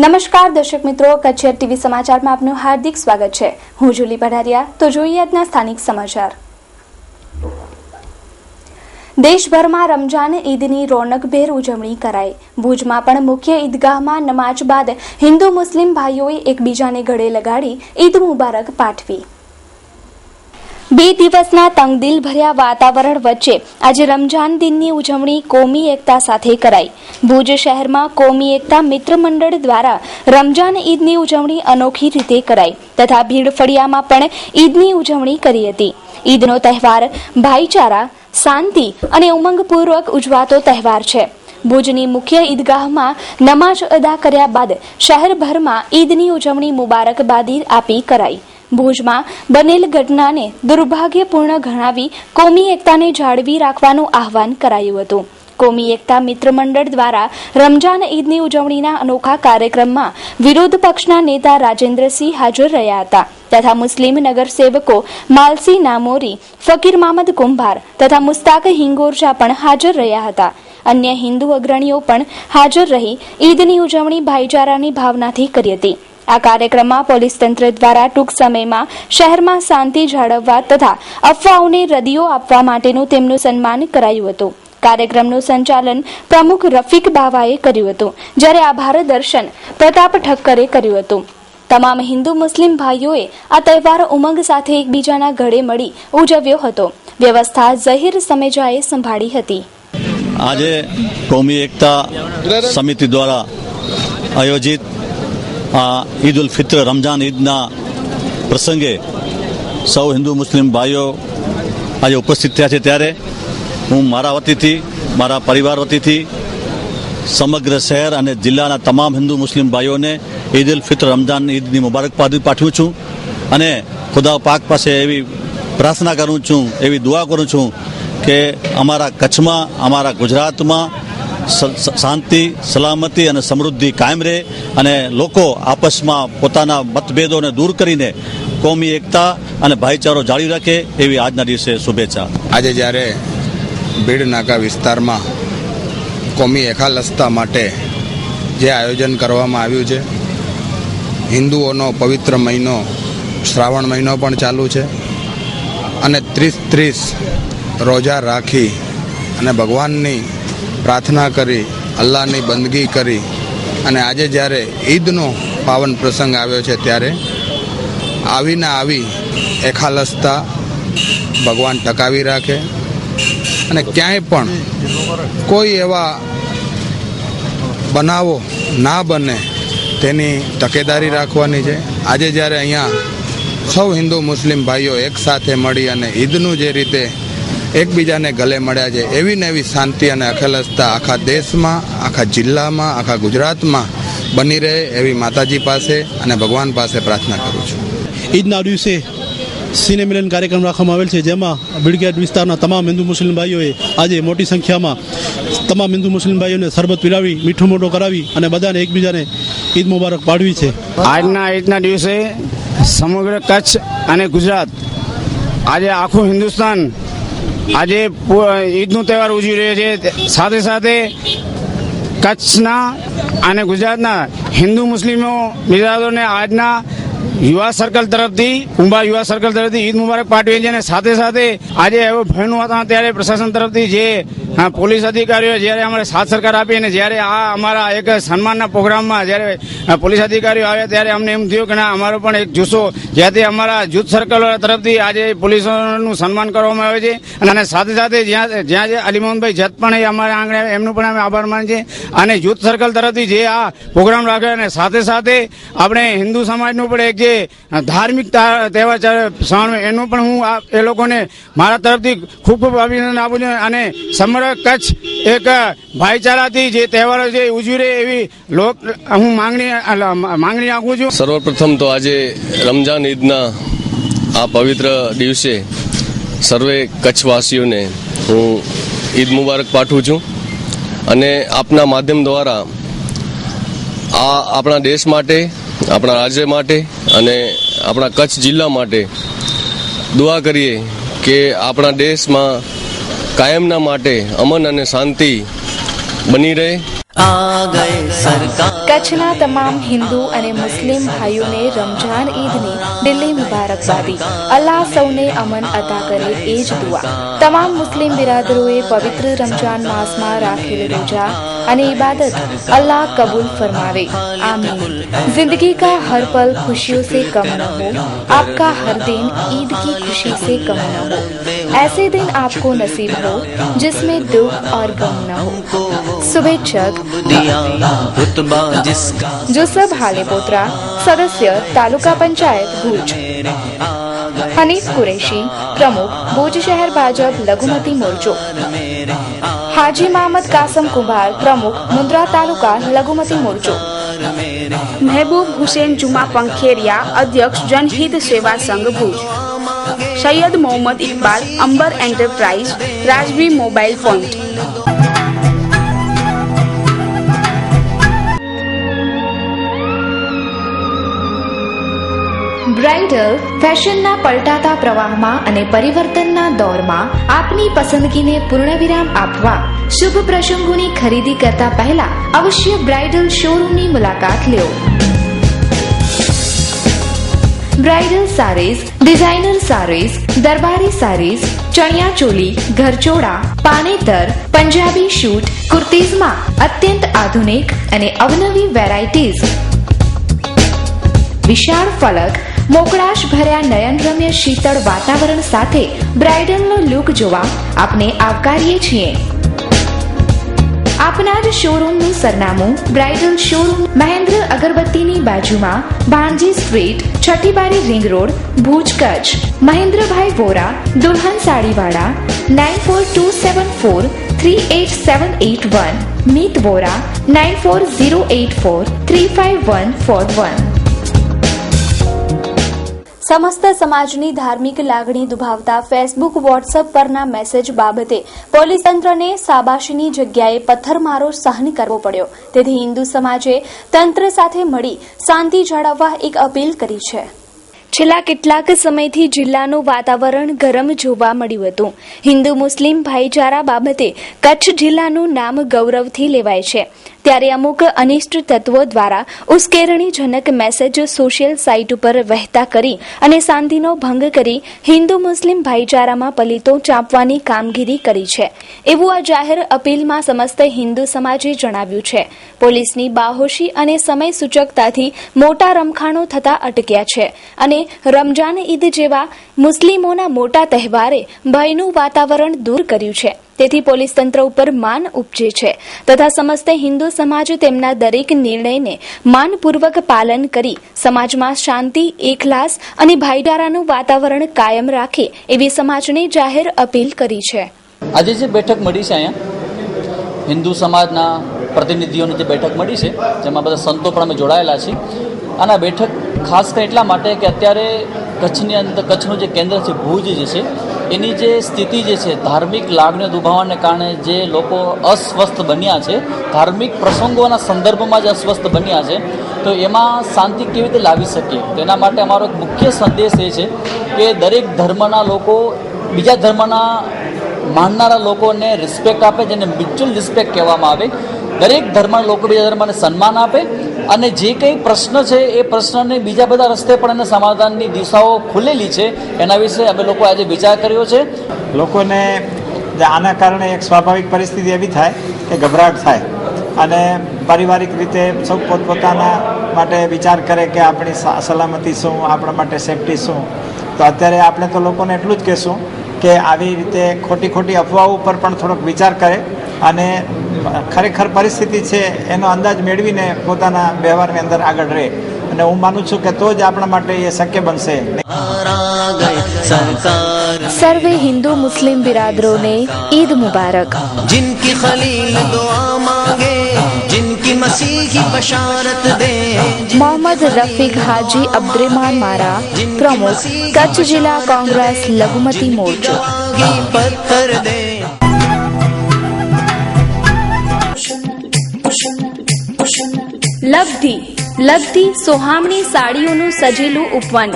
નમસ્કાર દર્શક મિત્રો, કચ્છ ટીવી સમાચારમાં આપનું હાર્દિક સ્વાગત છે। હું જુલી પઢારિયા। તો જોઈએ આજના સ્થાનિક સમાચાર। દેશભરમાં રમજાન ઈદની રોનકભેર ઉજવણી કરાઈ। ભુજમાં પણ મુખ્ય ઈદગાહમાં નમાજ બાદ હિન્દુ મુસ્લિમ ભાઈઓએ એકબીજાને ગળે લગાડી ઈદ મુબારક પાઠવી। 2 દિવસના તંગદિલ ભર્યા વાતાવરણ વચ્ચે આજે રમજાન દિનની ઉજવણી કોમી એકતા સાથે કરાઈ। ભુજ શહેરમાં કોમી એકતા મિત્ર મંડળ દ્વારા રમજાન ઈદની ઉજવણી અનોખી રીતે કરાઈ તથા ભીડ ફળિયામાં પણ ઈદની ઉજવણી કરી હતી। ઈદનો તહેવાર ભાઈચારા, શાંતિ અને ઉમંગપૂર્વક ઉજવાતો તહેવાર છે। ભુજની મુખ્ય ઈદગાહમાં નમાજ અદા કર્યા બાદ શહેરભરમાં ઈદની ઉજવણી મુબારકબાદી આપી કરાઈ। ભુજમાં બનેલ ઘટનાને દુર્ભાગ્યપૂર્ણ ગણાવી કોમી એકતાને જાળવી રાખવાનું આહવાન કરાયું હતું। કોમી એકતા મિત્ર મંડળ દ્વારા રમજાન ઈદની ઉજવણીના અનોખા કાર્યક્રમમાં વિરોધ પક્ષના નેતા રાજેન્દ્રસિંહ હાજર રહ્યા હતા તથા મુસ્લિમ નગરસેવકો માલસી નામોરી, ફકીર મામદ કુંભાર તથા મુસ્તાક હિંગોરજા પણ હાજર રહ્યા હતા। અન્ય હિન્દુ અગ્રણીઓ પણ હાજર રહી ઈદની ઉજવણી ભાઈચારાની ભાવનાથી કરી હતી। આ કાર્યક્રમમાં પોલીસ તંત્ર દ્વારા ટૂંક સમયમાં શહેરમાં શાંતિ જાળવવા તથા અફવાઓને રદિયો આપવા માટેનું તેમનું સન્માન કરાયું હતું। કાર્યક્રમનું સંચાલન પ્રમુખ રફીક બાવાએ કર્યું હતું, જ્યારે આભાર દર્શન પ્રતાપ ઠક્કરે કર્યું હતું। તમામ હિન્દુ મુસ્લિમ ભાઈઓએ આ તહેવાર ઉમંગ સાથે એકબીજાના ગળે મળી ઉજવ્યો હતો। વ્યવસ્થા ઝહીર સમેજાએ સંભાળી હતી। આજે કોમી એકતા સમિતિ દ્વારા આયોજિત ઈદ ઉલ ફિત્ર રમજાન ઈદના પ્રસંગે સૌ હિન્દુ મુસ્લિમ ભાઈઓ આજે ઉપસ્થિત થયા છે, ત્યારે હું મારા વતીથી, મારા પરિવાર વતીથી સમગ્ર શહેર અને જિલ્લાના તમામ હિન્દુ મુસ્લિમ ભાઈઓને ઈદ ઉલ ફિત્ર રમજાન ઈદની મુબારકબાદી પાઠવું છું અને ખુદા પાક પાસે એવી પ્રાર્થના કરું છું, એવી દુઆ કરું છું કે અમારા કચ્છમાં, અમારા ગુજરાતમાં શાંતિ, સલામતી અને સમૃદ્ધિ કાયમ રહે અને લોકો આપસમાં પોતાના મતભેદોને દૂર કરીને કોમી એકતા અને ભાઈચારો જાળવી રાખે એવી આજના દિવસે શુભેચ્છા। આજે જ્યારે ભીડ નાકા વિસ્તારમાં કોમી એકાલસતા માટે જે આયોજન કરવામાં આવ્યું છે, હિન્દુઓનો પવિત્ર મહિનો શ્રાવણ મહિનો પણ ચાલુ છે અને 30 રોજા રાખી અને ભગવાનની પ્રાર્થના કરી, અલ્લાહની બંદગી કરી અને આજે જ્યારે ઈદનો પાવન પ્રસંગ આવ્યો છે, ત્યારે આવી એકાલસતા ભગવાન ટકાવી રાખે અને ક્યાંય પણ કોઈ એવા બનાવો ના બને તેની તકેદારી રાખવાની છે। આજે જ્યારે અહીંયા સૌ હિન્દુ મુસ્લિમ ભાઈઓ એક સાથે મળી અને ઈદનું જે રીતે એકબીજાને ગલે મળ્યા છે, એવી ને એવી શાંતિ અને અખલસતા આખા દેશમાં, આખા જિલ્લામાં, આખા ગુજરાતમાં બની રહે એવી માતાજી પાસે અને ભગવાન પાસે પ્રાર્થના કરું છું। ઈદના દિવસે સિને મિલન કાર્યક્રમ રાખવામાં આવેલ છે, જેમાં બિડગેટ વિસ્તારના તમામ હિન્દુ મુસ્લિમ ભાઈઓએ આજે મોટી સંખ્યામાં તમામ હિન્દુ મુસ્લિમ ભાઈઓને શરબત પીરાવી, મીઠો મોટો કરાવી અને બધાને એકબીજાને ઈદ મુબારક પાડવી છે। આજના ઈદના દિવસે સમગ્ર કચ્છ અને ગુજરાત, આજે આખું હિન્દુસ્તાન આજે ઈદનો તહેવાર ઉજવી રહ્યો છે। સાથે સાથે કચ્છના અને ગુજરાતના હિન્દુ મુસ્લિમો બિરાદરોને આજના યુવા સર્કલ તરફથી, કુંભાર યુવા સર્કલ તરફથી ઈદ મુબારક પાઠવીએ છીએ અને સાથે સાથે આજે એવો ભયનું વાતાવરણ ત્યારે પ્રશાસન તરફથી જે પોલીસ અધિકારીઓ જ્યારે અમારે સાથ સરકાર આપી અને જ્યારે આ અમારા એક સન્માનના પ્રોગ્રામમાં જ્યારે પોલીસ અધિકારીઓ આવ્યા ત્યારે અમને એમ થયું કે ના, અમારો પણ એક જુસ્સો, જ્યાંથી અમારા જૂથ સર્કલ તરફથી આજે પોલીસોનું સન્માન કરવામાં આવે છે અને સાથે સાથે જ્યાં જે અલીમોહનભાઈ જત પણ એ અમારા આંગણે એમનું પણ અમે આભાર માનીએ છીએ અને જૂથ સર્કલ તરફથી જે આ પ્રોગ્રામ રાખ્યો અને સાથે સાથે આપણે હિન્દુ સમાજનું પણ એક જે ધાર્મિક તહેવાર એનું પણ હું એ લોકોને મારા તરફથી ખૂબ ખૂબ અભિનંદન આપું છું અને સમગ્ર કચ્છ એક ભાઈચારાથી જે તહેવારો છે ઉજવી રહે એવી હું માંગણી આપું છું। સર્વપ્રથમ તો આજે રમજાન ઈદના આ પવિત્ર દિવસે સર્વે કચ્છવાસીઓને હું ઈદ મુબારક પાઠવું છું અને આપના માધ્યમ દ્વારા આ આપણા દેશ માટે, આપણા રાજ્ય માટે અને આપણા કચ્છ જિલ્લા માટે દુઆ કરીએ કે આપણા દેશમાં કાયમના માટે અમન અને શાંતિ બની રહે। કચ્છના તમામ હિન્દુ અને મુસ્લિમ ભાઈઓને રમઝાન ઈદની દિલ્હી મુબારકબાદી. અલ્લાહ સૌને અમન અતા કરે એ જ દુઆ. તમામ મુસ્લિમ બિરાદરોએ પવિત્ર રમજાન માસમાં રાખેલ રોજા અને इबादत अल्लाह कबूल फरमावे, आमीन. जिंदगी का हर पल खुशियों से कम न हो, आपका हर दिन ईद की खुशी से कम न हो. ऐसे दिन आपको नसीब हो जिसमें दुख और गम न हो. शुभेच्छक जोसफ हालेपोत्रा, सदस्य तालुका पंचायत भूज. हनीफ कुरैशी, प्रमुख भूज शहर भाजप लघुमती मोर्चो. हाजी मोहम्मद कासम कुंभार, प्रमुख मुंद्रा तालुका लघुमती मोर्चो. महबूब हुसैन जुमा पंखेरिया, अध्यक्ष जनहित सेवा संघ भूज. सैयद मोहम्मद इकबाल, अंबर enterprise, Rajvi mobile point. Bridal ફેશનના પલટાતા પ્રવાહમાં અને પરિવર્તનના દોરમાં આપની પસંદગીને પૂર્ણવિરામ આપવા શુભ પ્રસંગોની ખરીદી કરતા પહેલા અવશ્ય બ્રાઇડલ શોરૂમની મુલાકાત લ્યો. બ્રાઇડલ સારીઝ, ડિઝાઇનર સારીઝ, દરબારી સારીઝ, ચણિયા ચોલી, ઘરચોળા, પાનેતર, પંજાબી શૂટ, કુર્તીઝમાં અત્યંત આધુનિક અને અવનવી વેરાયટીઝ. વિશાળ ફલક, મોકળાશ ભર્યા નયનરમ્ય શીતળ વાતાવરણ સાથે બ્રાઇડલનો લુક જોવા આપને આવકારીએ છીએ. આપના જ શોરૂમનું સરનામું બ્રાઇડલ શોરૂમ, મહેન્દ્ર અગરબત્તીની બાજુમાં, ભાણજી સ્ટ્રીટ, છઠ્ઠી બારી રિંગ રોડ, ભુજ, કચ્છ. મહેન્દ્રભાઈ વોરા, દુલ્હન સાડીવાળા, 9427438781. મીત વોરા, 9408435141. સમસ્ત સમાજની ધાર્મિક લાગણી દુભાવતા ફેસબુક, વોટ્સએપ પરના મેસેજ બાબતે પોલીસ તંત્રને શાબાશીની જગ્યાએ પથ્થરમારો સહન કરવો પડ્યો. તેથી હિન્દુ સમાજે તંત્ર સાથે મળી શાંતિ જાળવવા એક અપીલ કરી છે. છેલ્લા કેટલાક સમયથી જિલ્લાનું વાતાવરણ ગરમ જોવા મળ્યું હતું. હિન્દુ મુસ્લિમ ભાઈચારા બાબતે કચ્છ જિલ્લાનું નામ ગૌરવથી લેવાય છે. ત્યારે અમુક અનિષ્ટ તત્વો દ્વારા ઉશ્કેરણીજનક મેસેજ સોશિયલ સાઇટ ઉપર વહેતા કરી અને શાંતિનો ભંગ કરી હિન્દુ મુસ્લિમ ભાઈચારામાં પલીતો ચાંપવાની કામગીરી કરી છે, એવું આ જાહેર અપીલમાં સમસ્ત હિન્દુ સમાજે જણાવ્યું છે. પોલીસની બાહોશી અને સમય સૂચકતાથી મોટા રમખાણો થતા અટક્યા છે અને રમજાન ઈદ જેવા મુસ્લિમોના મોટા તહેવારે ભયનું વાતાવરણ દૂર કર્યું છે. તેથી પોલીસ તંત્ર ઉપર માન ઉપજે છે તથા સમસ્ત હિન્દુ સમાજ તેમના દરેક નિર્ણયને માનપૂર્વક પાલન કરી સમાજમાં શાંતિ, એકલાસ અને ભાઈચારાનું વાતાવરણ કાયમ રાખે એવી સમાજને જાહેર અપીલ કરી છે. આજે જે બેઠક મળી છે, અહીંયા હિન્દુ સમાજના પ્રતિનિધિઓની જે બેઠક મળી છે, જેમાં બધા સંતો પણ અમે જોડાયેલા છીએ. અને આ બેઠક ખાસ કરી એટલા માટે કે અત્યારે કચ્છની અંદર, કચ્છનું જે કેન્દ્ર છે ભુજ જે છે, એની જે સ્થિતિ જે છે, ધાર્મિક લાગણીઓ દુભાવવાને કારણે જે લોકો અસ્વસ્થ બન્યા છે, ધાર્મિક પ્રસંગોના સંદર્ભમાં જે અસ્વસ્થ બન્યા છે, તો એમાં શાંતિ કેવી રીતે લાવી શકીએ તેના માટે અમારો એક મુખ્ય સંદેશ એ છે કે દરેક ધર્મના લોકો બીજા ધર્મના માનનારા લોકોને રિસ્પેક્ટ આપે, જેને મ્યુચ્યુઅલ રિસ્પેક્ટ કહેવામાં આવે. દરેક ધર્મના લોકો બીજા ધર્મને સન્માન આપે અને જે કંઈ પ્રશ્ન છે એ પ્રશ્નને બીજા બધા રસ્તે પણ એને સમાધાનની દિશાઓ ખુલેલી છે. એના વિશે અમે લોકો આજે વિચાર કર્યો છે. લોકોને આના કારણે એક સ્વાભાવિક પરિસ્થિતિ એવી થાય કે ગભરાટ થાય અને પારિવારિક રીતે સૌ પોતપોતાના માટે વિચાર કરે કે આપણી સલામતી શું, આપણા માટે સેફટી શું. તો અત્યારે આપણે તો લોકોને એટલું જ કહેશું કે આવી રીતે ખોટી અફવાઓ ઉપર પણ થોડોક વિચાર કરે અને ખરેખર પરિસ્થિતિ છે એનો અંદાજ મેળવીને પોતાના વ્યવહારની અંદર આગળ રહે. અને હું માનું છું કે તો જ આપણા માટે એ શક્ય બનશે. સર્વે હિન્દુ મુસ્લિમ બિરાદરોને ઈદ મુબારક. जिनकी खलील दुआ मांगे, जिनकी मसीही बशारत दे. मोहम्मद रफीक हाजी अब्दुर्रहमान मारा, प्रमुख कच्छ जिला कांग्रेस लघुमती मोर्चो. पत्थर दे. લગતી સોહામણી સાડીઓનું સજેલું ઉપવન.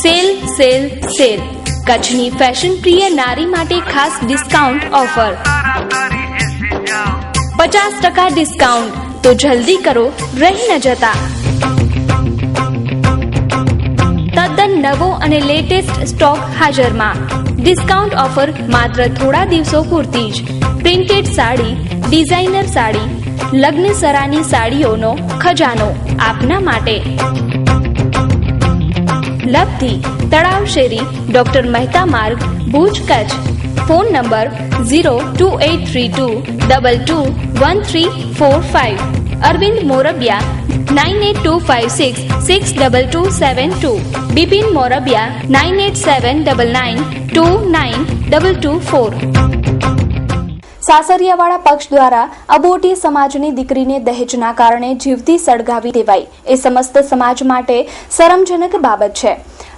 Sale sale sale. કચ્છની ફેશન પ્રિય નારી માટે ખાસ ડિસ્કાઉન્ટ ઓફર 50% ડિસ્કાઉન્ટ, તો જલ્દી કરો, રહી ન જતા. તદ્દન નવો અને લેટેસ્ટ સ્ટોક હાજરમાં. ડિસ્કાઉન્ટ ઓફર માત્ર થોડા દિવસો પૂરતી જ. પ્રિન્ટેડ સાડી, ડિઝાઇનર સાડી, લગ્ન સરાની સાડીઓનો ખજાનો આપના માટે. લબ્ધિ, તળાવ શેરી, ડોક્ટર મહેતા માર્ગ, ભુજ, કચ્છ. Phone number 02832221345. અરવિંદ મોરબિયા 9825662272. બિપિન મોરબિયા 9879929224. સાસરિયાવાળા પક્ષ દ્વારા અબોટી સમાજની દીકરીને દહેજના કારણે જીવતી સળગાવી દેવાઈ એ સમસ્ત સમાજ માટે શરમજનક બાબત છે.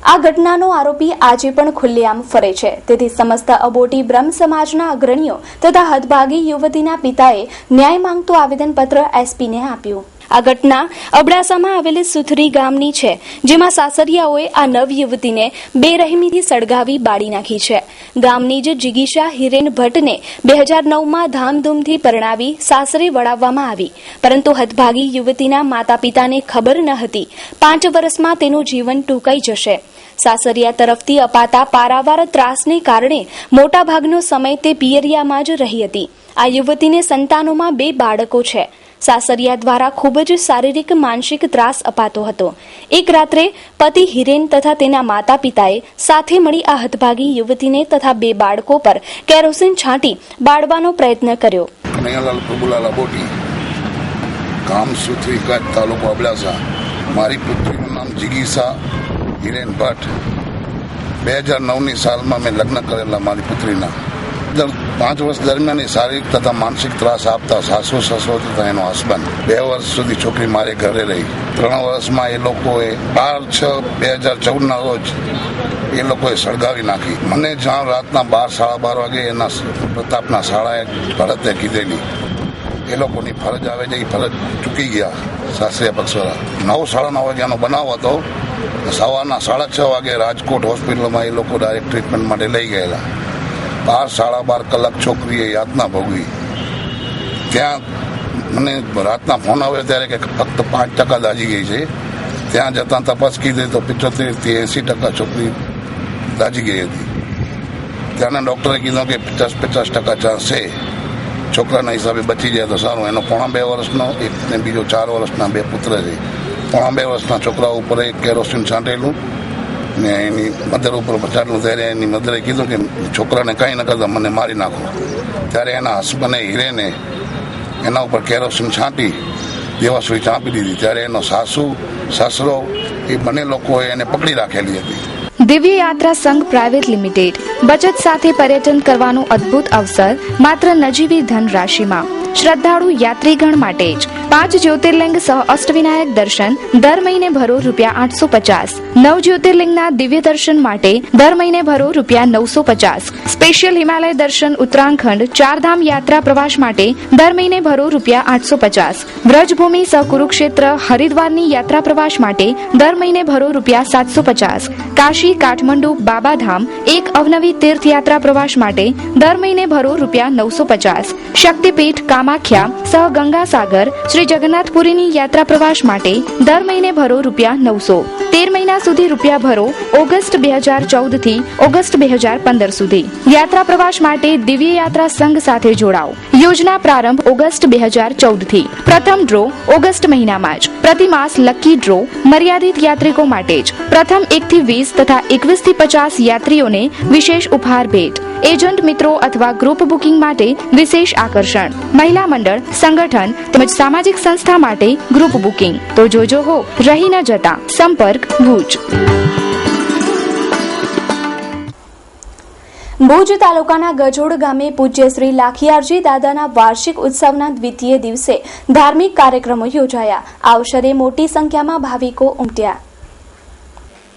આ ઘટનાનો આરોપી આજે પણ ખુલ્લેઆમ ફરે છે. તેથી સમસ્ત અબોટી બ્રહ્મ સમાજના અગ્રણીઓ તથા હદભાગી યુવતીના પિતાએ ન્યાય માંગતું આવેદનપત્ર એસપીને આપ્યું. આ ઘટના અબડાસામાં આવેલી સુથરી ગામની છે, જેમાં સાસરિયાઓએ આ નવ યુવતીને બેરહેમીથી સળગાવી બાળી નાખી છે. ગામની જ જિગીશા હિરેન ભટ્ટને 2009માં ધામધૂમથી પરણાવી સાસરે વળાવવામાં આવી, પરંતુ હદભાગી યુવતીના માતા પિતાને ખબર ન હતી 5 વર્ષમાં તેનું જીવન ટૂંકાઈ જશે. સાસરિયા તરફથી અપાતા પારાવાર ત્રાસને કારણે મોટાભાગનો સમય તે પિયરિયામાં જ રહી હતી. આ યુવતીને સંતાનોમાં 2 બાળકો છે. સાસરિયા દ્વારા ખૂબ જ શારીરિક માનસિક ત્રાસ અપાતો હતો. એક રાત્રે પતિ હિરેન તથા તેના માતા પિતાએ સાથે મળી આ હતભાગી યુવતીને તથા 2 બાળકો પર કેરોસીન છાંટી બાળવાનો પ્રયત્ન કર્યો. કનૈયાલાલ પ્રભુલાલ અબોટી, ગામ સુથરી, કચ્છ, તાલુકો અબડાસા. મારી પુત્રીનું નામ જિગીશા હિરેન ભટ્ટ. 2009ની સાલમાં મેં લગ્ન કરેલા મારી પુત્રીના. 5 વર્ષ દરમિયાન શારીરિક તથા માનસિક ત્રાસ આપતા સાસુ સસરો તથા એનો હસબન્ડ 2 વર્ષ સુધી છોકરી મારે ઘરે રહી. 3 વર્ષમાં એ લોકોએ 12/6/2014ના રોજ એ લોકોએ સળગાવી નાખી. મને જાણ રાતના 12-12:30 વાગે એના પ્રતાપના શાળાએ ભરતે કીધેલી. એ લોકોની ફરજ આવે છે, એ ફરજ ચૂકી ગયા સાસરિયા પક્ષવાળા. 9-9:30 વાગ્યાનો બનાવ હતો. સવારના 6:30 વાગે રાજકોટ હોસ્પિટલમાં એ લોકો ડાયરેક્ટ ટ્રીટમેન્ટ માટે લઈ ગયેલા. 12-12.5 કલાક છોકરીએ યાતના ભોગવી. ત્યાં મને રાતના ફોન આવ્યો ત્યારે કે ફક્ત 5% દાજી ગઈ છે. ત્યાં જતાં તપાસ કીધી તો 75% થી 80% છોકરી દાજી ગઈ હતી. ત્યાંના ડૉક્ટરે કીધું કે 50% ચાન્સ છે, છોકરાના હિસાબે બચી જાય તો સારું. એનો 2.5 વર્ષનો એક ને બીજો 4 વર્ષના 2 પુત્ર છે. 2.5 વર્ષના છોકરા ઉપર એક કેરોસીન છાંટેલું ને એની મધર ઉપર પચાડલું. ત્યારે એની મધરે કીધું કે છોકરાને કંઈ ન કરતા મને મારી નાખો. ત્યારે એના હસબન્ડે હિરેને એના ઉપર કેરોસીન છાંટી દેવાસુઈ ચાંપી દીધી. ત્યારે એનો સાસુ સસરો એ બંને લોકોએ એને પકડી રાખેલી હતી. દિવ્ય યાત્રા સંઘ પ્રાઇવેટ લિમિટેડ. બચત સાથે પર્યટન કરવાનો અદ્ભુત અવસર માત્ર નજીવી ધનરાશિમાં. શ્રદ્ધાળુ યાત્રીગણ માટે જ 5 જ્યોતિર્લિંગ સહ અષ્ટવિનાયક દર્શન દર મહિને ભરો ₹850. 9 જ્યોતિર્લિંગના દિવ્ય દર્શન માટે દર મહિને ભરો ₹950. સ્પેશિયલ હિમાલય દર્શન ઉત્તરાખંડ 4 ધામ યાત્રા પ્રવાસ માટે દર મહિને ભરો ₹850. વ્રજભૂમિ સહ કુરુક્ષેત્ર હરિદ્વારની યાત્રા પ્રવાસ માટે દર મહિને ભરો ₹750. કાશી કાઠમંડુ બાબાધામ એક અવનવી તીર્થયાત્રા પ્રવાસ માટે દર મહિને ભરો ₹950. શક્તિપીઠ કામાખ્યા સહ ગંગાસાગર શ્રી જગન્નાથપુરીની યાત્રા પ્રવાસ માટે દર મહિને ભરો ₹900. 13 મહિના સુધી રૂપિયા ભરો ઓગસ્ટ 2014 થી ઓગસ્ટ 2015 સુધી. યાત્રા પ્રવાસ માટે દિવ્ય યાત્રા સંઘ સાથે જોડાઓ. યોજના પ્રારંભ ઓગસ્ટ 2014 થી. પ્રથમ ડ્રો ઓગસ્ટ મહિનામાં જ. પ્રતિમાસ લકી ડ્રો મર્યાદિત યાત્રિકો માટે જ. પ્રથમ 1 થી 20 તથા 21 થી 50 યાત્રીઓને વિશેષ ઉપહાર ભેટ. એજન્ટ મિત્રો અથવા ગ્રુપ બુકિંગ માટે વિશેષ આકર્ષણ. મહિલા મંડળ, સંગઠન તેમજ સામાજિક સંસ્થા માટે ગ્રુપ બુકિંગ. તો જોજો હો, રહી ન જતા. સંપર્ક ભુજ. ભુજ તાલુકાના ગજોડ ગામે પૂજ્ય શ્રી લાખિયારજી દાદાના વાર્ષિક ઉત્સવના દ્વિતીય દિવસે ધાર્મિક કાર્યક્રમો યોજાયા. આ અવસરે મોટી સંખ્યામાં ભાવિકો ઉમટ્યા.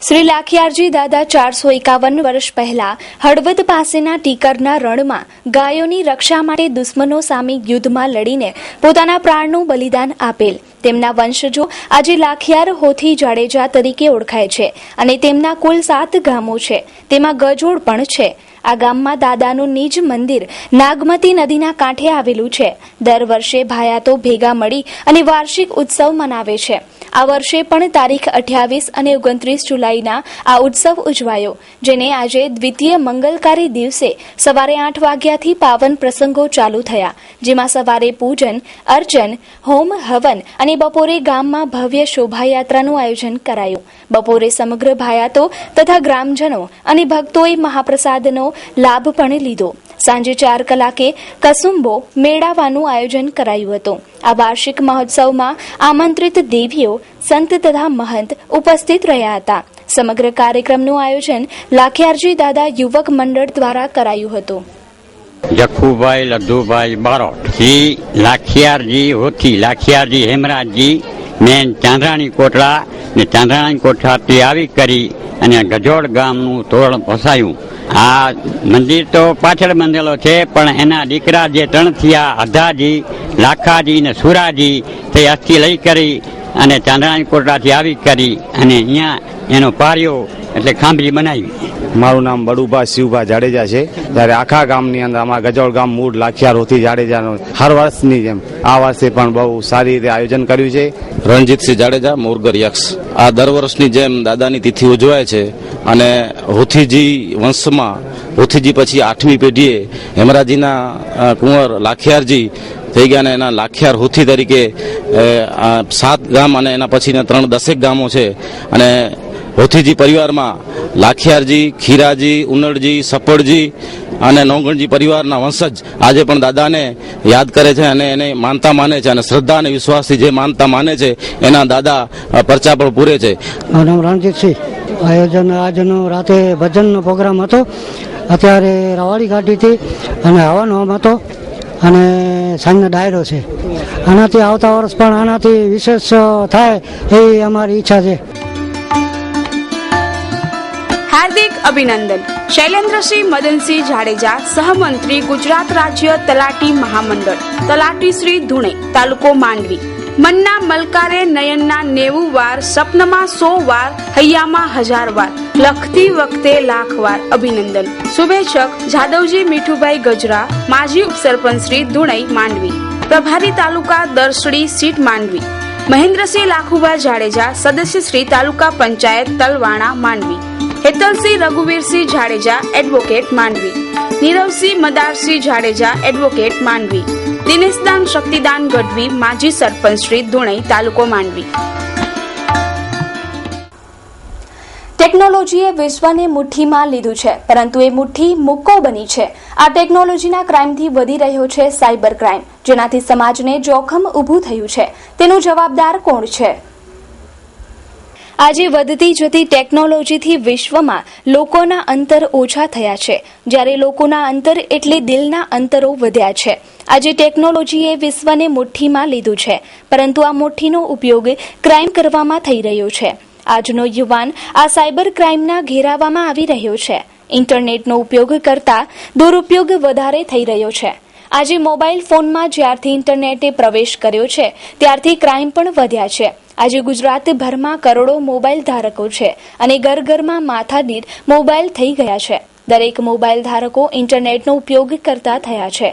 શ્રી લાખિયારજી દાદા 451 વર્ષ પહેલા હળવદ પાસેના ટીકરના રણમાં ગાયોની રક્ષા માટે દુશ્મનો સામે યુદ્ધમાં લડીને પોતાના પ્રાણનું બલિદાન આપેલ તેમના વંશજો આજે લાખિયાર હોથી જાડેજા તરીકે ઓળખાય છે અને તેમના કુલ 7 ગામો છે, તેમાં ગજોડ પણ છે. આ ગામમાં દાદાનું નિજ મંદિર નાગમતી નદીના કાંઠે આવેલું છે. દર વર્ષે ભાયાતો ભેગા મળી અને વાર્ષિક ઉત્સવ મનાવે છે. આ વર્ષે પણ તારીખ 28 અને 29 જુલાઈના આ ઉત્સવ ઉજવાયો, જેને આજે દ્વિતીય મંગલકારી દિવસે સવારે 8 વાગ્યાથી પાવન પ્રસંગો ચાલુ થયા, જેમાં સવારે પૂજન, અર્ચન, હોમ હવન અને બપોરે ગામમાં ભવ્ય શોભાયાત્રાનું આયોજન કરાયું. બપોરે સમગ્ર ભાયાતો તથા ગ્રામજનો અને ભક્તોએ મહાપ્રસાદનો લાભ પણ લીધો. સાંજે 4 કલાકે કસુંબો મેળાવાનું આયોજન કરાયું હતું. આ વાર્ષિક મહોત્સવમાં આમંત્રિત દેવીઓ, સંત તથા મહંત ઉપસ્થિત રહ્યા હતા. સમગ્ર કાર્યક્રમનું આયોજન લાખિયારજી દાદા યુવક મંડળ દ્વારા કરાયું હતું. જખુભાઈ લધુભાઈ બારોટ, શ્રી લાખિયારજી હોથી, લાખિયારજી હેમરાજજી મેન ચાંદ્રાણી કોટડા ને ચાંદ્રાણી કોટડાથી આવી કરી અને ગજોડ ગામનું તોરણ વસાયું. આ મંદિર તો પાછળ બંધેલો છે, પણ એના દીકરા જે 3 થયા, અધાજી, લાખાજી ને સુરાજી, તે અસ્થિ લઈ કરી અને ચાંદ્રાણી કોટડાથી આવી કરી અને અહીંયા એનો પાર્યો એટલે ખાંભરી બનાવી. મારું નામ બડુભા શિવભા જાડેજા છે. ત્યારે આખા ગામની અંદર અમારા ગજોડ ગામ મૂળ લાખિયાર હોથી જાડેજાનું હર વર્ષની જેમ આ વર્ષે પણ બહુ સારી રીતે આયોજન કર્યું છે. રણજીતસિંહ જાડેજા, મોરગર યક્ષ. આ દર વર્ષની જેમ દાદાની તિથિ ઉજવાય છે અને હોથીજી વંશમાં હોથીજી પછી 8મી પેઢીએ હેમરાજીના કુંવર લાખિયારજી થઈ ગયા અને એના લાખિયાર હોથી તરીકે 7 ગામ અને એના પછીના 10 ગામો છે. અને હોથીજી પરિવારમાં લાખિયારજી, ખીરાજી, ઉનડજી, સપડજી અને નોંગણજી પરિવારના વંશજ આજે પણ દાદાને યાદ કરે છે અને એને માનતા માને છે અને શ્રદ્ધા અને વિશ્વાસથી જે માનતા માને છે એના દાદા પરચા પણ પૂરે છે. મારું નામ રણજીતસિંહ. આયોજન આજનો રાતે ભજનનો પ્રોગ્રામ હતો, અત્યારે રવાડી કાઢી હતી અને હવન હોમ હતો અને સાંજનો ડાયરો છે. આનાથી આવતા વર્ષ પણ આનાથી વિશેષ થાય એવી અમારી ઈચ્છા છે. હાર્દિક અભિનંદન. શૈલેન્દ્રસિંહ મદનસિંહ જાડેજા, સહમંત્રી, ગુજરાત રાજ્ય તલાટી મહામંડળ, તલાટી શ્રી ધુણે, તાલુકો માંડવી. મનના મલકારે નયનના 90 વાર, સપનમાં 100 વાર, હૈયામાં 1000 વાર, લખતી વખતે લાખ વાર અભિનંદન. શુભેચ્છક જાદવજી મીઠુભાઈ ગજરા, માજી ઉપસરપંચ શ્રી ધુણઈ માંડવી, પ્રભારી તાલુકા દરસડી સીટ માંડવી. મહેન્દ્રસિંહ લાખુભા જાડેજા, સદસ્ય શ્રી તાલુકા પંચાયત તલવાણા માંડવી. હેતલસિંહ રઘુવીરસિંહ જાડેજા, એડવોકેટ માંડવી. નીરવસિંહ મદારસિંહ જાડેજા, એડવોકેટ માંડવી. દિનેશદાન શક્તિદાન ગઢવી, માજી સરપંચ શ્રી ધુણઈ, તાલુકો માંડવી. ટેકનોલોજીએ વિશ્વને મુઠ્ઠીમાં લીધું છે, પરંતુ એ મુઠ્ઠી મુક્કો બની છે. આ ટેકનોલોજીના ક્રાઇમથી વધી રહ્યો છે સાયબર ક્રાઇમ, જેનાથી સમાજને જોખમ ઊભું થયું છે. તેનું જવાબદાર કોણ છે? આજે વધતી જતી ટેકનોલોજીથી વિશ્વમાં લોકોના અંતર ઓછા થયા છે, જ્યારે લોકોના અંતર એટલે દિલના અંતરો વધ્યા છે. આજે ટેકનોલોજીએ વિશ્વને મુઠ્ઠીમાં લીધું છે, પરંતુ આ મુઠ્ઠીનો ઉપયોગ ક્રાઇમ કરવામાં થઈ રહ્યો છે. આજનો યુવાન આ સાયબર ક્રાઇમના ઘેરાવામાં આવી રહ્યો છે. ઇન્ટરનેટનો ઉપયોગ કરતા દુરુપયોગ વધારે થઈ રહ્યો છે. આજે મોબાઈલ ફોનમાં જ્યારથી ઇન્ટરનેટે પ્રવેશ કર્યો છે, ત્યારથી ક્રાઇમ પણ વધ્યા છે. આજે ગુજરાતભરમાં કરોડો મોબાઈલ ધારકો છે અને ઘર ઘરમાં માથાદીઠ મોબાઈલ થઈ ગયા છે. દરેક મોબાઈલ ધારકો ઇન્ટરનેટનો ઉપયોગ કરતા થયા છે.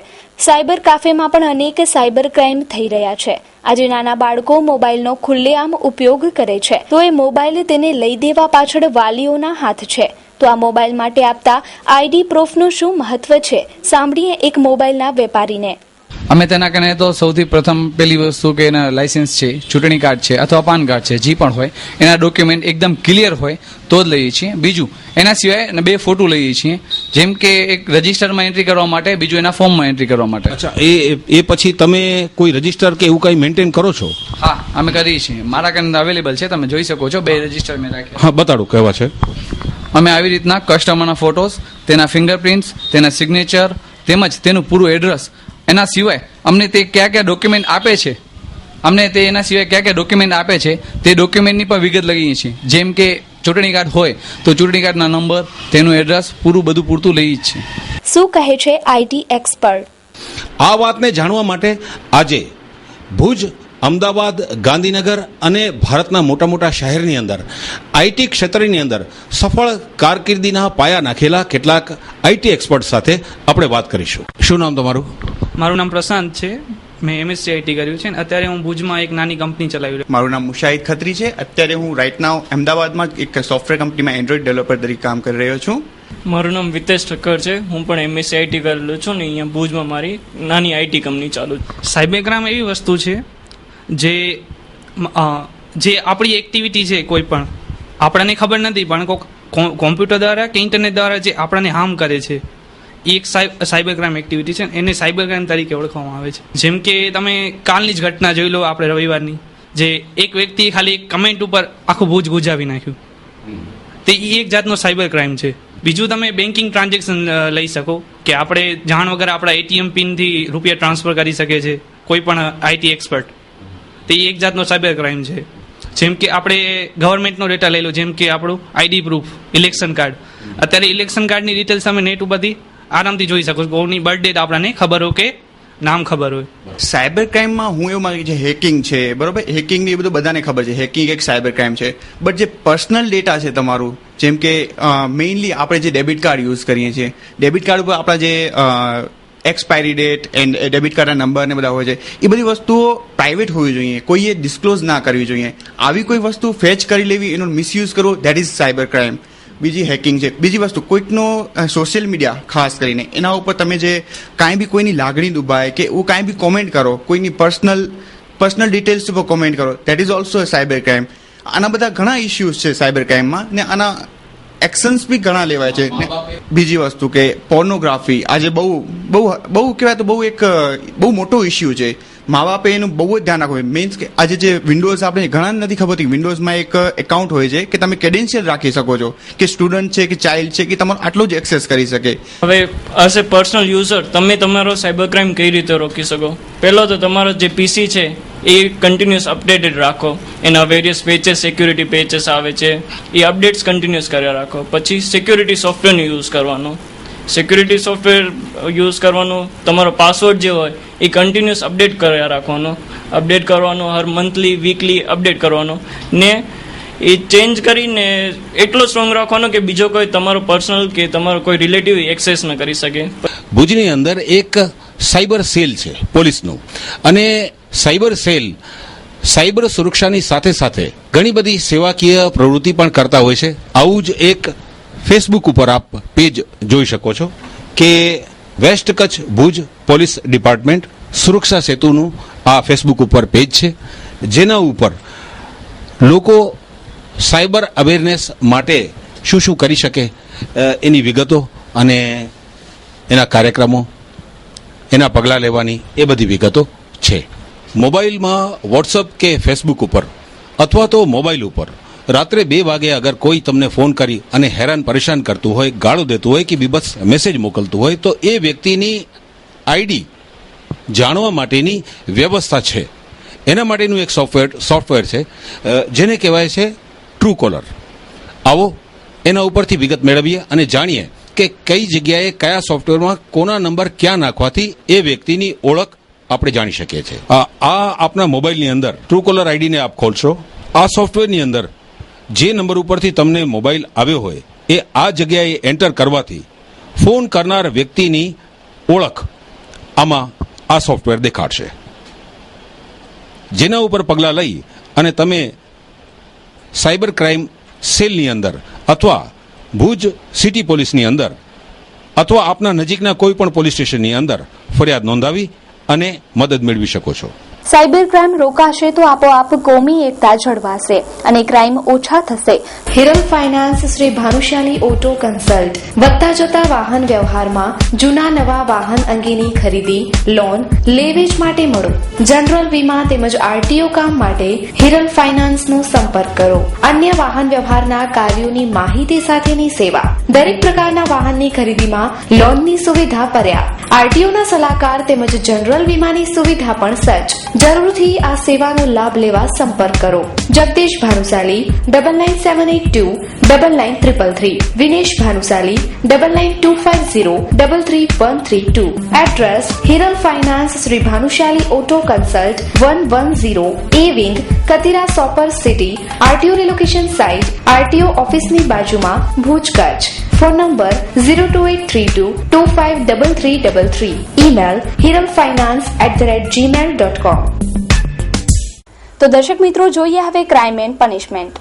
સાયબર કાફેમાં પણ અનેક સાયબર ક્રાઇમ થઈ રહ્યા છે. આજે નાના બાળકો મોબાઈલનો ખુલ્લેઆમ ઉપયોગ કરે છે, તો એ મોબાઈલ તેને લઈ દેવા પાછળ વાલીઓના હાથ છે. તો આ મોબાઈલ માટે આપતા આઈડી પ્રૂફનું શું મહત્વ છે? સાંભળીએ એક મોબાઈલના વેપારીને. અમે તેના કારણે તો સૌથી પ્રથમ પહેલી વસ્તુ કે એના લાયસન્સ છે, ચૂંટણી કાર્ડ છે અથવા પાન કાર્ડ છે, જે પણ હોય એના ડોક્યુમેન્ટ એકદમ ક્લિયર હોય તો જ લઈએ છીએ. બીજું એના સિવાય 2 ફોટો લઈએ છીએ, જેમ કે એક રજીસ્ટરમાં એન્ટ્રી કરવા માટે, બીજું એના ફોર્મમાં એન્ટ્રી કરવા માટે. અચ્છા, એ પછી તમે કોઈ રજીસ્ટર કે એવું કંઈ મેન્ટેન કરો છો? હા, અમે કરીએ છીએ. મારા કારણે અવેલેબલ છે, તમે જોઈ શકો છો. 2 રજીસ્ટર મેં રાખ્યા. હા, બતાડો કેવા છે. અમે આવી રીતના કસ્ટમરના ફોટોસ, તેના ફિંગરપ્રિન્ટ્સ, તેના સિગ્નેચર તેમજ તેનું પૂરું એડ્રેસ, એના સિવાય અમને તે કયા ડોક્યુમેન્ટ આપે છે, તે ડોક્યુમેન્ટની પણ વિગત લઈએ છીએ. જેમ કે ચૂંટણી કાર્ડ હોય તો ચૂંટણી કાર્ડના નંબર, તેનું એડ્રેસ પૂરું બધું પૂરતું લઈ જ છે. શું કહે છે આઈટી એક્સપર્ટ? આ વાતને જાણવા માટે આજે ભુજ, અમદાવાદ, ગાંધીનગર અને ભારતના મોટા મોટા શહેરની અંદર આઈટી ક્ષેત્રની અંદર સફળ કારકિર્દીના પાયા નાખેલા કેટલાક આઈટી એક્સપર્ટ સાથે આપણે વાત કરીશું. શું નામ તમારું? મારું નામ પ્રશાંત છે. મેં એમએસસી આઈટી કર્યું છે અને અત્યારે હું ભુજમાં એક નાની કંપની ચલાવી રહ્યો. મારું નામ મુશાહિદ ખત્રી છે. અત્યારે હું રાઇટ નાઉ અમદાવાદમાં એક સોફ્ટવેર કંપનીમાં એન્ડ્રોઈડ ડેવલપર તરીકે કામ કરી રહ્યો છું. મારું નામ વિતેશ ઠક્કર છે. હું પણ એમએસસી આઈટી કરેલો છું ને અહીંયા ભુજમાં મારી નાની આઈટી કંપની ચાલુ છે. સાયબર ક્રાઇમ એવી વસ્તુ છે જે આપણી એક્ટિવિટી છે, કોઈ પણ આપણને ખબર નથી પણ કોમ્પ્યુટર દ્વારા કે ઇન્ટરનેટ દ્વારા જે આપણને હાર્મ કરે છે એ એક સાયબર ક્રાઇમ એક્ટિવિટી છે. એને સાયબર ક્રાઇમ તરીકે ઓળખવામાં આવે છે. જેમ કે તમે કાલની જ ઘટના જોઈ લો, આપણે રવિવારની, જે એક વ્યક્તિએ ખાલી એક કમેન્ટ ઉપર આખું ભુજ ગુજાવી નાખ્યું, તે એ એક જાતનો સાયબર ક્રાઇમ છે. બીજું તમે બેન્કિંગ ટ્રાન્ઝેક્શન લઈ શકો કે આપણે જાણ વગર આપણા એટીએમ પિનથી રૂપિયા ટ્રાન્સફર કરી શકે છે કોઈ પણ આઈટી એક્સપર્ટ, તે એક જાતનો સાયબર ક્રાઇમ છે. જેમ કે આપણે ગવર્મેન્ટનો ડેટા લઈ લો, જેમ કે આપણું આઈડી પ્રૂફ, ઇલેક્શન કાર્ડ. અત્યારે ઇલેક્શન કાર્ડની ડિટેલ્સ તમે નેટ ઉપરથી આરામથી જોઈ શકો છો. કોઈની બર્થ ડેટ આપણને ખબર હોય કે નામ ખબર હોય. સાયબર ક્રાઇમમાં હું એવું માનું કે જે હેકિંગ છે, બરોબર, હેકિંગ એ બધું બધાને ખબર છે, હેકિંગ એક સાયબર ક્રાઇમ છે. બટ જે પર્સનલ ડેટા છે તમારું, જેમ કે મેઇનલી આપણે જે ડેબિટ કાર્ડ યુઝ કરીએ છીએ, ડેબિટ કાર્ડ ઉપર આપણા જે એક્સપાયરી ડેટ એન્ડ ડેબિટ કાર્ડના નંબર ને બધા હોય છે, એ બધી વસ્તુઓ પ્રાઇવેટ હોવી જોઈએ, કોઈએ ડિસ્ક્લોઝ ના કરવી જોઈએ. આવી કોઈ વસ્તુ ફેચ કરી લેવી, એનો મિસયુઝ કરવો, દેટ ઇઝ સાયબર ક્રાઇમ. બીજી હેકિંગ છે. બીજી વસ્તુ, કોઈકનો સોશિયલ મીડિયા ખાસ કરીને એના ઉપર તમે જે કાંઈ બી કોઈની લાગણી દુભાય કે એવું કાંઈ બી કોમેન્ટ કરો, કોઈની પર્સનલ ડિટેલ્સ ઉપર કોમેન્ટ કરો, that is also cyber crime. આના બધા ઘણા ઇસ્યુઝ છે સાયબર ક્રાઇમમાં ને આના એક્શન્સ બી ઘણા લેવાય છે. બીજી વસ્તુ કે પોર્નોગ્રાફી આજે બહુ કહેવાય તો બહુ મોટો ઇસ્યુ છે. મા બાપે એનું બહુ જ ધ્યાન રાખવું. મીન્સ કે આજે જે વિન્ડોઝ આપણે ઘણા નથી ખબર કે વિન્ડોઝમાં એક એકાઉન્ટ હોય છે કે તમે ક્રેડેન્શિયલ રાખી શકો છો કે સ્ટુડન્ટ છે કે ચાઇલ્ડ છે કે તમારો આટલો જ એક્સેસ કરી શકે. હવે એઝ એ પર્સનલ યુઝર તમે તમારો સાયબર ક્રાઇમ કઈ રીતે રોકી શકો? પહેલો તો તમારો જે પીસી છે એ કન્ટિન્યુઅસ અપડેટેડ રાખો. એના વેરિયસ પેચેસ, સિક્યુરિટી પેચેસ આવે છે, એ અપડેટ્સ કન્ટિન્યુઅસ કર્યા રાખો. પછી સિક્યુરિટી સોફ્ટવેરનો યુઝ કરવાનો. સિક્યુરિટી સોફ્ટવેર યુઝ કરવાનો. તમારો પાસવર્ડ જે હોય એ કન્ટિન્યુઅસ અપડેટ કર્યા રાખવાનો. અપડેટ કરવાનો, હર મંથલી, વીકલી અપડેટ કરવાનો ને એ ચેન્જ કરીને એટલો સ્ટ્રોંગ રાખવાનો કે બીજો કોઈ તમારો પર્સનલ કે તમારો કોઈ રિલેટિવ એક્સેસ ન કરી શકે. ભુજની અંદર એક સાયબર સેલ છે પોલીસનું, અને સાયબર સેલ સાયબર સુરક્ષાની સાથે સાથે ઘણી બધી સેવાકીય પ્રવૃત્તિ પણ કરતા હોય છે. આવું જ એક ફેસબુક ઉપર આપ પેજ જોઈ શકો છો કે west Kutch Bhuj police department સુરક્ષા સેતુનું આ ફેસબુક ઉપર પેજ છે, જેના ઉપર લોકો સાયબર અવેરનેસ માટે શું શું કરી શકે એની વિગતો અને એના કાર્યક્રમો, એના પગલાં લેવાની એ બધી વિગતો છે. મોબાઈલમાં વોટ્સઅપ કે ફેસબુક ઉપર અથવા તો મોબાઈલ ઉપર રાત્રે 2 વાગે અગર કોઈ તમને ફોન કરી અને હેરાન પરેશાન કરતું હોય, ગાળો દેતું હોય કે બીબસ મેસેજ મોકલતું હોય, તો એ વ્યક્તિની આઈડી જાણવા માટેની વ્યવસ્થા છે. એના માટેનું એક સોફ્ટવેર છે જેને કહેવાય છે ટ્રુ કોલર. આવો એના ઉપરથી વિગત મેળવીએ અને જાણીએ કે કઈ જગ્યાએ કયા સોફ્ટવેરમાં કોના નંબર ક્યાં નાખવાથી એ વ્યક્તિની ઓળખ આપણે જાણી શકીએ છીએ. આ આપના મોબાઈલની અંદર ટ્રુ કોલર આઈડીને આપ ખોલશો. આ સોફ્ટવેરની અંદર જે નંબર ઉપરથી તમને મોબાઈલ આવ્યો હોય એ આ જગ્યાએ એન્ટર કરવાથી ફોન કરનાર વ્યક્તિની ઓળખ આમાં આ સોફ્ટવેર દેખાડશે, જેના ઉપર પગલાં લઈ અને તમે સાયબર ક્રાઇમ સેલની અંદર અથવા ભુજ સિટી પોલીસની અંદર અથવા આપના નજીકના કોઈ પણ પોલીસ સ્ટેશનની અંદર ફરિયાદ નોંધાવી અને મદદ મેળવી શકો છો. સાયબર ક્રાઇમ રોકાશે તો આપોઆપ કોમી એકતા જળવાશે અને ક્રાઇમ ઓછા થશે. Hiral finance Shri Bhanushali auto consult. વધતા જતા વાહન વ્યવહારમાં જૂના નવા વાહન અંગેની ખરીદી, લોન, લેવેચ માટે મળો. જનરલ વીમા તેમજ આરટીઓ કામ માટે હિરલ ફાઇનાન્સનો સંપર્ક કરો. અન્ય વાહન વ્યવહારના કાર્યોની માહિતી સાથેની સેવા. દરેક પ્રકારના વાહનની ખરીદીમાં લોનની સુવિધા પર્યાપ્ત. આરટીઓના સલાહકાર તેમજ જનરલ વીમાની સુવિધા પણ સજ્જ. જરૂરથી આ સેવાનો લાભ લેવા સંપર્ક કરો. Jagdish Bhanushali 9978299333, Vinesh Bhanushali 9925033132. Address Hiral finance Shri Bhanushali auto consult 110 A wing, Katira super city. RTO relocation site RTO ઓફિસની બાજુમાં, Bhuj, Kutch. Phone number 02832253333. Email hiralfinance@gmail.com. તો દર્શક મિત્રો, જોઈએ હવે ક્રાઇમ એન્ડ પનિશમેન્ટ.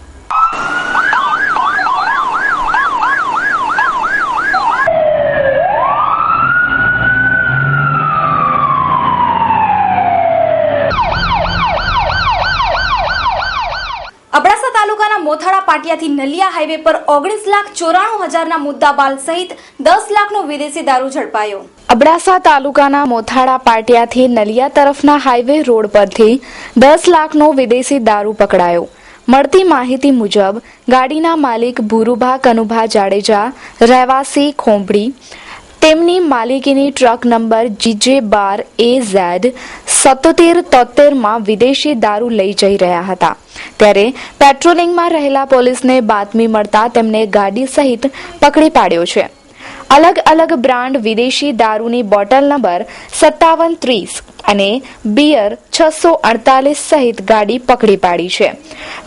અબડાસા તાલુકાના મોથાળા પાટિયાથી નલિયા હાઈવે પર 19,94,000ના મુદ્દામાલ સહિત 10 લાખનો વિદેશી દારૂ ઝડપાયો. અબડાસા તાલુકાના મોથાળા પાટિયાથી નલિયા તરફના હાઈવે રોડ પરથી 10 લાખનો વિદેશી દારૂ પકડાયો. મળતી માહિતી મુજબ ગાડીના માલિક ભૂરુભા કનુભા જાડેજા, રહેવાસી ખોંભડી, તેમની માલિકીની ટ્રક નંબર GJ12AZ 7773માં વિદેશી દારૂ લઈ જઈ રહ્યા હતા. ત્યારે પેટ્રોલિંગમાં રહેલા પોલીસને બાતમી મળતા તેમને ગાડી સહિત પકડી પાડ્યો છે. અલગ અલગ બ્રાન્ડ વિદેશી દારૂની બોટલ નંબર 5730 અને બિયર 648 સહિત ગાડી પકડી પાડી છે.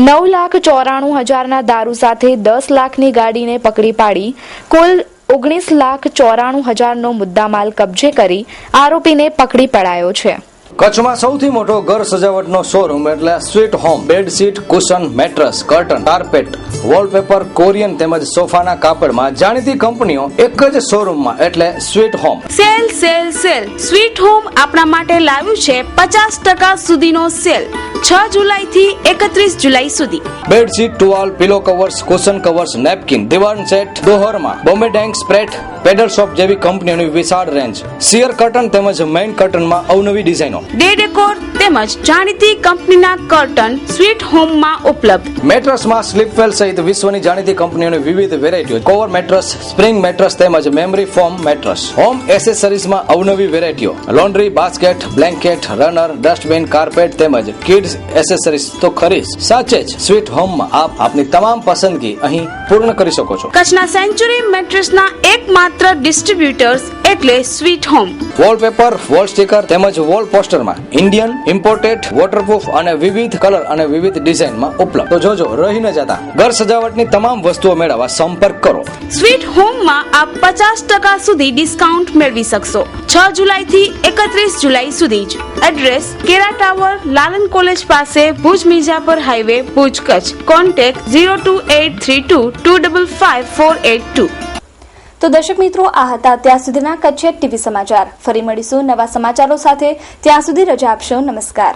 9,94,000ના દારૂ સાથે 10 લાખની ગાડીને પકડી પાડી કુલ 19,94,000નો મુદ્દામાલ કબજે કરી આરોપીને પકડી પડાયો છે. કચ્છમાં સૌથી મોટો ઘર સજાવટનો શોરૂમ એટલે sweet home. Bedsheet, cushion, mattress, curtain, carpet, wallpaper, Corian તેમજ સોફાના કાપડમાં જાણીતી કંપનીઓ એક જ શોરૂમમાં એટલે sweet home. Sale sale sale sweet home આપણા માટે લાવ્યું છે 50% સુધીનો સેલ 6 જુલાઈથી 31 જુલાઈ સુધી. બેડશીટ, ટુવાલ, pillow covers, cushion covers, napkin, divan set, દોહરમાં, બોમ્બે ડેંગ, સ્પ્રેટ, પેડલ શોપ જેવી કંપનીઓની વિશાળ રેન્જ. સિયર કર્ટન તેમજ મેઇન કર્ટનમાં અવનવી ડિઝાઇનો, ડે ડેકોર તેમજ જાણીતી કંપનીના કર્ટન સ્વીટ હોમમાં ઉપલબ્ધ. મેટ્રસમાં સ્લીપવેલ સહિત વિશ્વની જાણીતી કંપનીઓની વિવિધ વેરાયટીઓ, કવર મેટ્રસ, સ્પ્રિંગ મેટ્રસ તેમજ મેમરી ફોમ મેટ્રસ. હોમ એસેસરીઝમાં અવનવી વેરાયટીઓ, laundry, basket, blanket, runner, dustbin, carpet તેમજ કિડ્સ એસેસરીઝ તો ખરી જ. સાચે જ સ્વીટ હોમમાં આપ આપની તમામ પસંદગી અહીં પૂર્ણ કરી શકો છો. કચ્છના સેન્ચુરી મેટ્રેસના એકમાત્ર ડિસ્ટ્રીબ્યુટર્સ એટલે sweet home. Wallpaper, wall sticker તેમજ વોલ પોસ્ટરમાં ઇન્ડિયન, ઇમ્પોર્ટેડ, વોટરપ્રૂફ અને વિવિધ કલર અને વિવિધ ડિઝાઇનમાં ઉપલબ્ધ. તો જોજો, રહી ન જતા. ઘર સજાવટની તમામ વસ્તુઓ મેળવવા સંપર્ક કરો. સ્વીટ હોમમાં આપ 50% સુધી ડિસ્કાઉન્ટ મેળવી શકશો 6 જુલાઈથી 31 જુલાઈ સુધી જ. એડ્રેસ કેરા ટાવર, લાલન કોલેજ પાસે, ભુજ મિર્જાપર હાઈવે, ભુજ, કચ્છ. કોન્ટેક્ટ 02832255482. તો દર્શક મિત્રો, આ હતા ત્યાં સુધીના કચ્છ ટીવી સમાચાર. ફરી મળીશું નવા સમાચારો સાથે. ત્યાં સુધી રજા આપશો. નમસ્કાર.